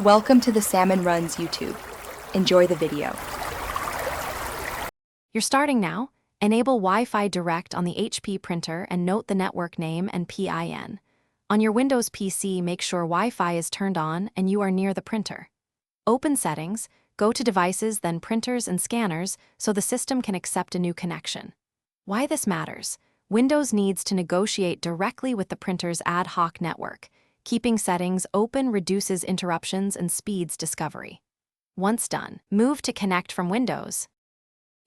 Welcome to the Salmon Runs YouTube. Enjoy the video. You're starting now. Enable Wi-Fi Direct on the HP printer and note the network name and PIN. On your Windows PC, make sure Wi-Fi is turned on and you are near the printer. Open Settings, go to Devices, then Printers and Scanners so the system can accept a new connection. Why this matters? Windows needs to negotiate directly with the printer's ad hoc network. Keeping settings open reduces interruptions and speeds discovery. Once done, move to Connect from Windows.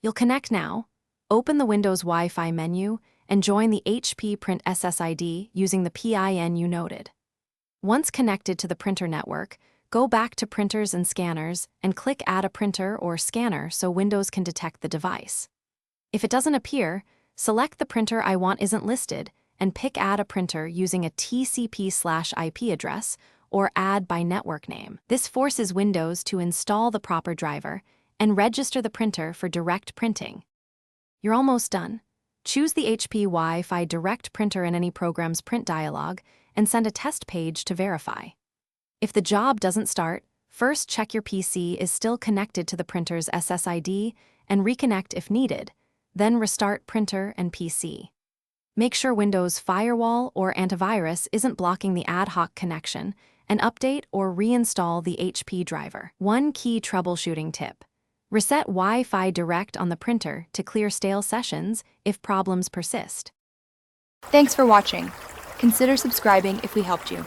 You'll connect now. Open the Windows Wi-Fi menu and join the HP Print SSID using the PIN you noted. Once connected to the printer network, go back to Printers and Scanners and click Add a printer or scanner so Windows can detect the device. If it doesn't appear, select the printer I want isn't listed and pick Add a printer using a TCP/IP address or Add by network name. This forces Windows to install the proper driver and register the printer for direct printing. You're almost done. Choose the HP Wi-Fi Direct printer in any program's print dialog and send a test page to verify. If the job doesn't start, first check your PC is still connected to the printer's SSID and reconnect if needed, then restart printer and PC. Make sure Windows Firewall or antivirus isn't blocking the ad hoc connection and update or reinstall the HP driver. One key troubleshooting tip: reset Wi-Fi Direct on the printer to clear stale sessions if problems persist. Thanks for watching. Consider subscribing if we helped you.